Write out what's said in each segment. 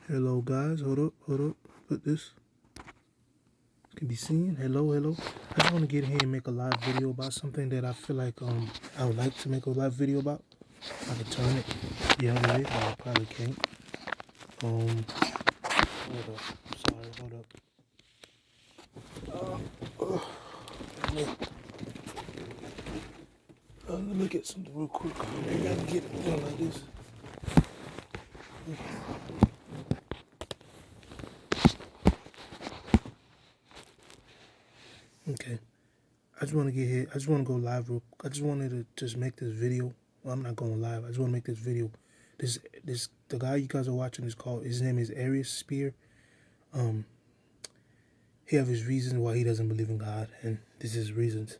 Hello guys, hold up. Put this can be seen. Hello. I just want to get here and make a live video about something that I feel like I would like to make a live video about. I can turn it the other way, but I probably can't. Hold up. Sorry, hold up. Let me get something real quick. Maybe I can get it done like this. Okay. I just want to get here. I just want to go live real. I just wanted to just make this video. Well, I'm not going live. I just want to make this video. The guy you guys are watching is called. His name is Arius Spear. He have his reasons why he doesn't believe in God, and this is his reasons.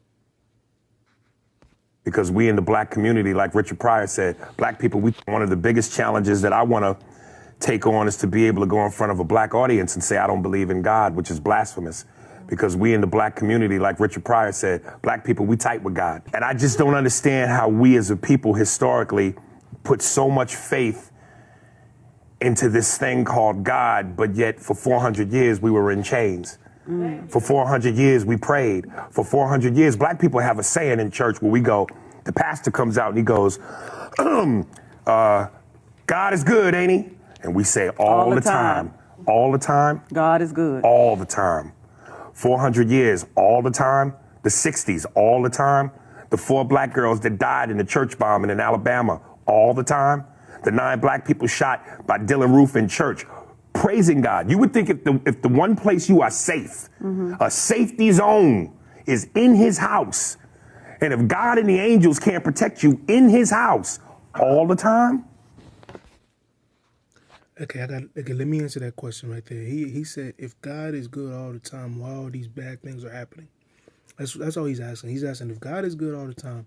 Because we in the black community, like Richard Pryor said, black people, one of the biggest challenges that I want to take on is to be able to go in front of a black audience and say, I don't believe in God, which is blasphemous. Because we in the black community, like Richard Pryor said, black people, we tight with God. And I just don't understand how we as a people historically put so much faith into this thing called God, but yet for 400 years we were in chains. For 400 years, we prayed. For 400 years, black people have a saying in church where we go, the pastor comes out and he goes, God is good, ain't he? And we say all the time. All the time. God is good. All the time. 400 years, all the time. The 60s, all the time. The 4 black girls that died in the church bombing in Alabama, all the time. The 9 black people shot by Dylan Roof in church, praising God. You would think if the one place you are safe, a safety zone, is in his house, and if God and the angels can't protect you in his house all the time. Okay, let me answer that question right there. He said, if God is good all the time, why all these bad things are happening? That's all he's asking. He's asking, if God is good all the time,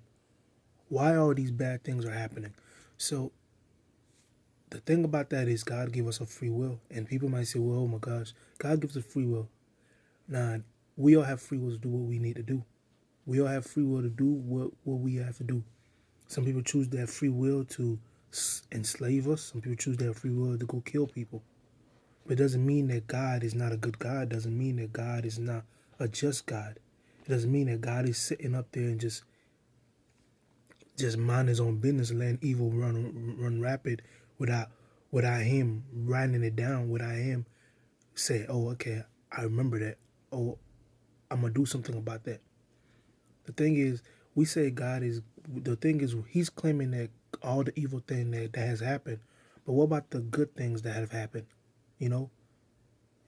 why all these bad things are happening? So the thing about that is God gave us a free will. And people might say, well, oh my gosh, God gives us free will. Nah, we all have free will to do what we need to do. We all have free will to do what we have to do. Some people choose their free will to enslave us. Some people choose their free will to go kill people. But it doesn't mean that God is not a good God. It doesn't mean that God is not a just God. It doesn't mean that God is sitting up there and just mind his own business, letting evil run rapid without him writing it down, without him say, oh, okay, I remember that. Oh, I'm going to do something about that. The thing is, we say he's claiming that all the evil thing that has happened. But what about the good things that have happened? You know,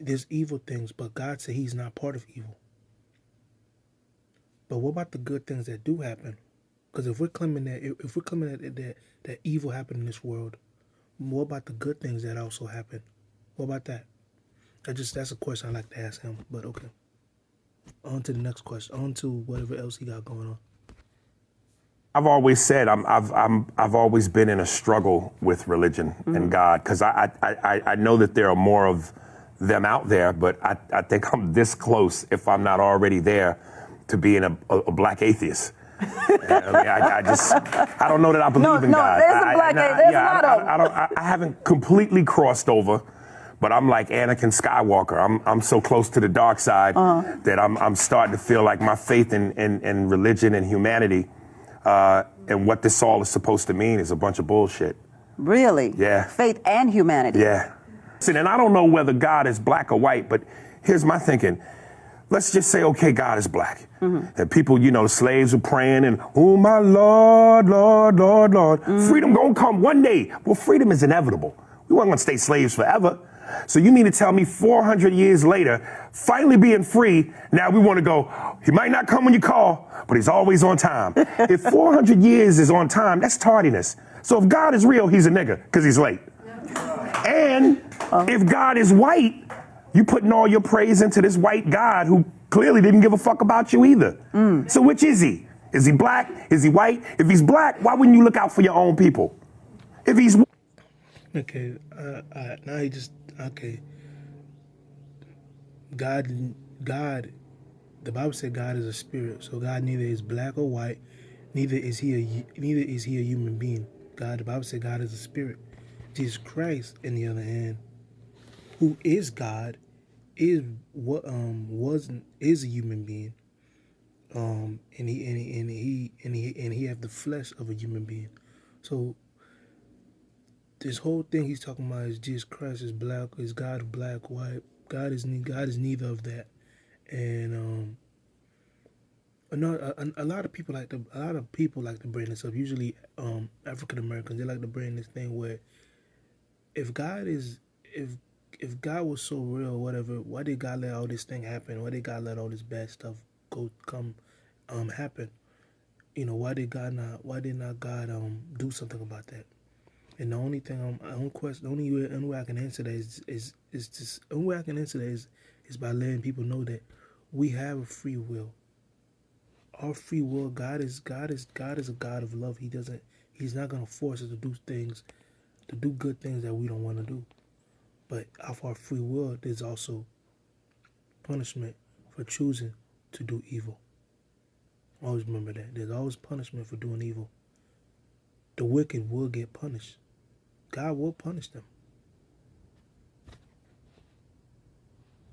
there's evil things, but God said he's not part of evil. But what about the good things that do happen? Because if we're claiming that evil happened in this world, what about the good things that also happen? What about that? That's a question I like to ask him. But okay. On to the next question. On to whatever else he got going on. I've always said I've always been in a struggle with religion and God, because I know that there are more of them out there, but I think I'm this close, if I'm not already there, to being a black atheist. I don't know that I believe in God. There's a black atheist. I haven't completely crossed over, but I'm like Anakin Skywalker. I'm so close to the dark side that I'm starting to feel like my faith in religion and humanity and what this all is supposed to mean is a bunch of bullshit. Really? Yeah. Faith and humanity. Yeah. Listen, and I don't know whether God is black or white, but here's my thinking. Let's just say, okay, God is black. And people, the slaves were praying and, oh, my Lord, Lord, Lord, Lord. Freedom gonna come one day. Well, freedom is inevitable. We weren't gonna stay slaves forever. So you mean to tell me 400 years later, finally being free, now we want to go, he might not come when you call, but he's always on time. If 400 years is on time, that's tardiness. So if God is real, he's a nigga because he's late. And if God is white, you putting all your praise into this white God who clearly didn't give a fuck about you either. So which is he? Is he black? Is he white? If he's black, why wouldn't you look out for your own people? If he's Okay, now he just, okay. God, the Bible said God is a spirit, so God neither is black or white, neither is he a human being. The Bible said God is a spirit. Jesus Christ, on the other hand, who is God, is what wasn't is a human being, and he have the flesh of a human being. So this whole thing he's talking about is Jesus Christ is black, is God black, white. God is neither of that, and a lot of people like to bring this up. Usually, African Americans, they like to bring this thing where if God is if God was so real, whatever, why did God let all this thing happen? Why did God let all this bad stuff happen? You know, why did not God do something about that? And the only thing the only way I can answer that is just the only way I can answer that is by letting people know that we have a free will. Our free will, God is a God of love. He's not gonna force us to do good things that we don't want to do. But of our free will, there's also punishment for choosing to do evil. Always remember that. There's always punishment for doing evil. The wicked will get punished. God will punish them.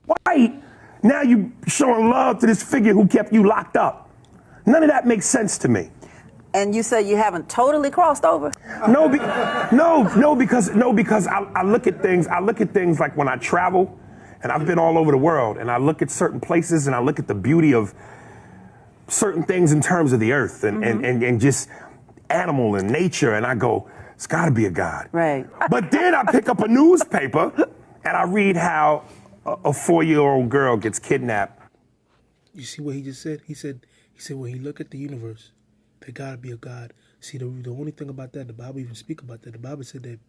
White, now you showing love to this figure who kept you locked up. None of that makes sense to me. And you say you haven't totally crossed over? No, because I look at things like when I travel, and I've been all over the world, and I look at certain places, and I look at the beauty of certain things in terms of the earth and just animal and nature, and I go, it's got to be a God. Right. But then I pick up a newspaper, and I read how a 4-year-old girl gets kidnapped. You see what he just said? He said when he look at the universe, there gotta be a God. See, the only thing about that, the Bible even speak about that. The Bible said that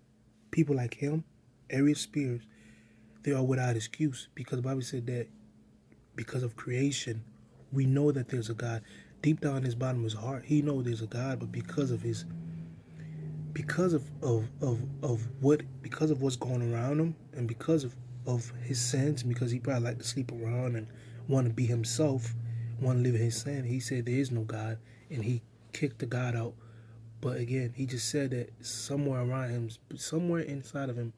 people like him, Arius Spears, they are without excuse, because the Bible said that because of creation, we know that there's a God. Deep down in his bottom of his heart, he knows there's a God, but because of what's going around him, and because of his sins, because he probably like to sleep around and want to be himself, want to live in his sin, he said there is no God, and he kicked the God out. But again, he just said that somewhere around him, somewhere inside of him,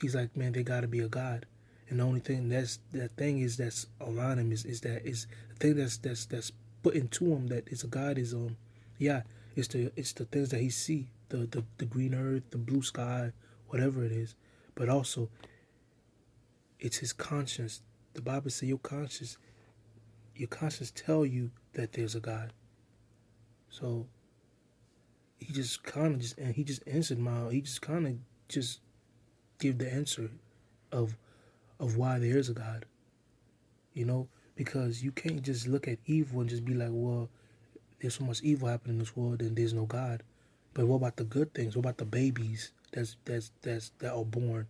he's like, man, there gotta be a God. And the only thing that's around him is the thing that's put into him that is a God is it's the things that he see, the green earth, the blue sky, whatever it is. But also it's his conscience. The Bible says your conscience tell you that there's a God. So he just give the answer of why there is a God. You know, because you can't just look at evil and just be like, well, there's so much evil happening in this world and there's no God. But what about the good things? What about the babies that are born?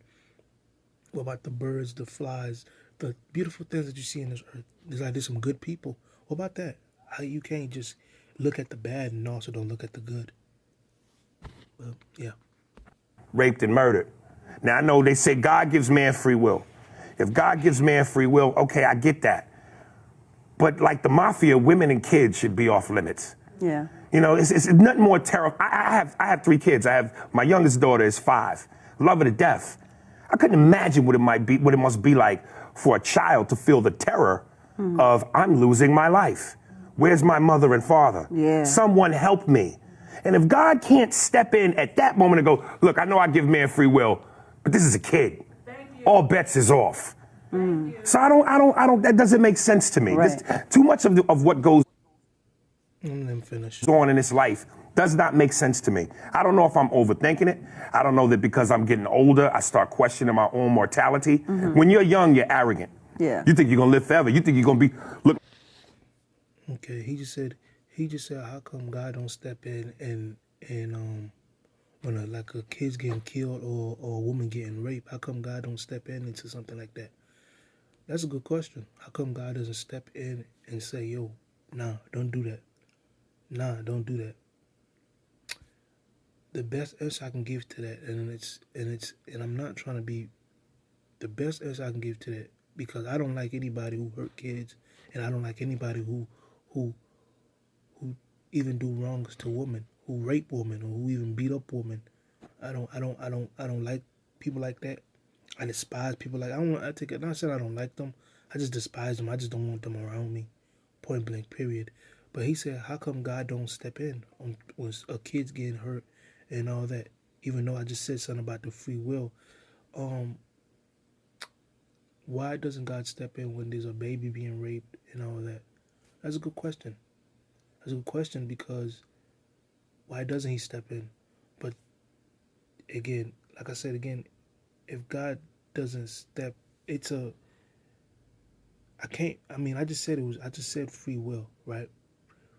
What about the birds, the flies, the beautiful things that you see in this earth? There's some good people. What about that? You can't just look at the bad and also don't look at the good. Well, yeah. Raped and murdered. Now, I know they say God gives man free will. If God gives man free will, okay, I get that. But like the mafia, women and kids should be off limits. Yeah. You know, it's nothing more terrible. I have 3 kids. My youngest daughter is 5. Love her to death. I couldn't imagine what it must be like for a child to feel the terror of, I'm losing my life. Where's my mother and father? Yeah. Someone help me. And if God can't step in at that moment and go, look, I know I give man free will, but this is a kid. All bets is off. So I don't, that doesn't make sense to me. Right. Too much of what goes Finish. on in this life does not make sense to me. I don't know if I'm overthinking it. I don't know that because I'm getting older, I start questioning my own mortality. When you're young, you're arrogant. Yeah. You think you're gonna live forever. You think you're gonna be, look. Okay, he just said, how come God don't step in and when a kid's getting killed or a woman getting raped, how come God don't step in into something like that? That's a good question. How come God doesn't step in and say, yo, nah, don't do that. Nah, don't do that. The best answer I can give to that, and I'm not trying to be, the best answer I can give to that, because I don't like anybody who hurt kids, and I don't like anybody who even do wrongs to women, who rape women, or who even beat up women. I don't like people like that. I despise people. Like I take it. Not saying I don't like them. I just despise them. I just don't want them around me. Point blank. Period. But he said, how come God don't step in when a kid's getting hurt and all that? Even though I just said something about the free will. Why doesn't God step in when there's a baby being raped and all that? That's a good question. That's a good question because why doesn't he step in? But again, like I said again, if God doesn't step, I just said free will, right?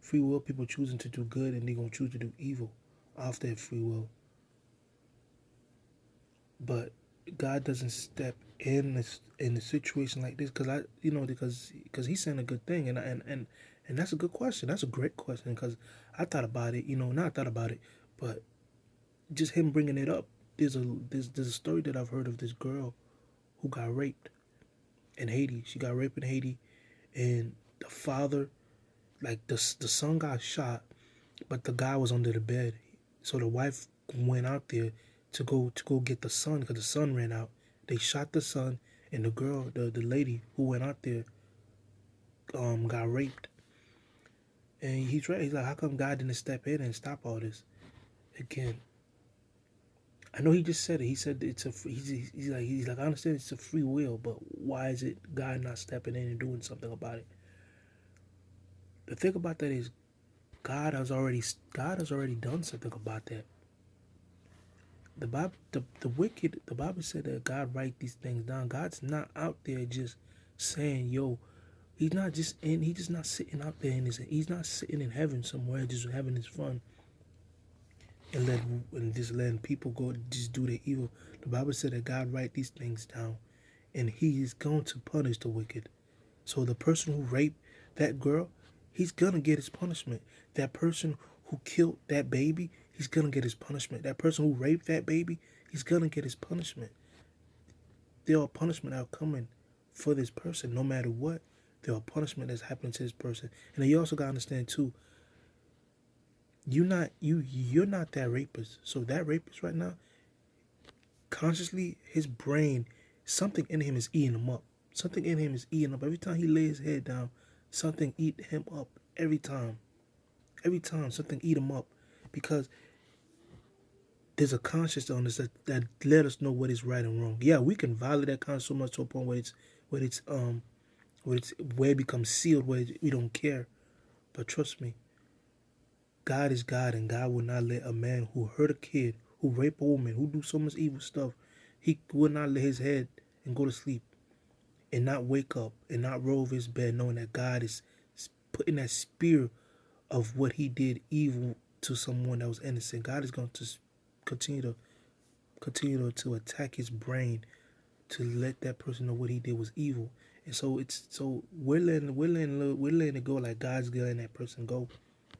Free will, people choosing to do good and they're going to choose to do evil off their free will. But God doesn't step in a situation like this because he's saying a good thing and that's a good question. That's a great question because I thought about it. Not thought about it, but just him bringing it up. There's a story that I've heard of this girl who got raped in Haiti. She got raped in Haiti, and the father, like the son got shot, but the guy was under the bed. So the wife went out there to go get the son because the son ran out. They shot the son, and the girl, the lady who went out there, got raped. And he's right. He's like, how come God didn't step in and stop all this? Again, I know he just said it. He said he's like I understand it's a free will, but why is it God not stepping in and doing something about it? The thing about that is God has already done something about that. The Bible, the Bible said that God write these things down. God's not out there just saying, yo, he's not sitting out there he's not sitting in heaven somewhere just having his fun and just letting people go just do their evil. The Bible said that God write these things down and he is going to punish the wicked. So the person who raped that girl, he's gonna get his punishment. That person who killed that baby, he's gonna get his punishment. That person who raped that baby, he's gonna get his punishment. There are punishment out coming for this person, no matter what. There are punishment that's happening to this person. And then you also gotta understand too, you're not that rapist. So that rapist right now, consciously, his brain, something in him is eating him up. Something in him is eating up. Every time he lays his head down, something eat him up. Every time something eat him up. Because there's a conscience on us that let us know what is right and wrong. Yeah, we can violate that conscience so much to a point where it becomes sealed, where we don't care. But trust me, God is God, and God will not let a man who hurt a kid, who rape a woman, who do so much evil stuff, he will not lay his head and go to sleep and not wake up and not roll over his bed knowing that God is putting that spear of what he did evil to someone that was innocent. God is going to continue to attack his brain to let that person know what he did was evil. And so we're letting it go like God's letting that person go.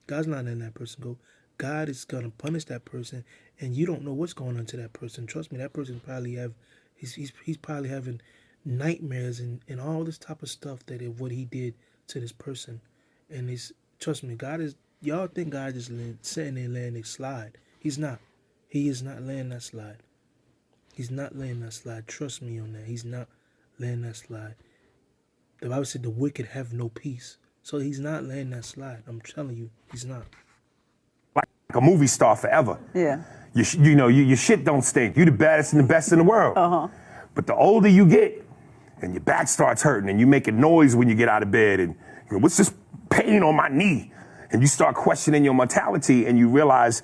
God's not letting that person go. God is gonna punish that person, and you don't know what's going on to that person. Trust me, that person probably he's probably having nightmares and all this type of stuff that what he did to this person. And trust me, y'all think God is sitting there letting it slide. He's not. He is not letting that slide. He's not letting that slide. Trust me on that. He's not letting that slide. The Bible said the wicked have no peace. So he's not letting that slide. I'm telling you, he's not. Like a movie star forever. Yeah. Your shit don't stink. You the baddest and the best in the world. Uh-huh. But the older you get, and your back starts hurting, and you making noise when you get out of bed, and what's this pain on my knee? And you start questioning your mortality, and you realize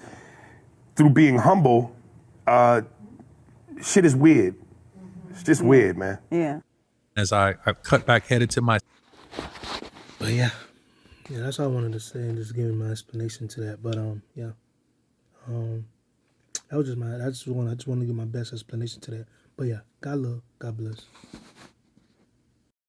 through being humble, shit is weird. It's just weird, man. Yeah. As I cut back, headed to my. But yeah, that's all I wanted to say and just giving my explanation to that. But that was just I just want to give my best explanation to that. But yeah, God love, God bless.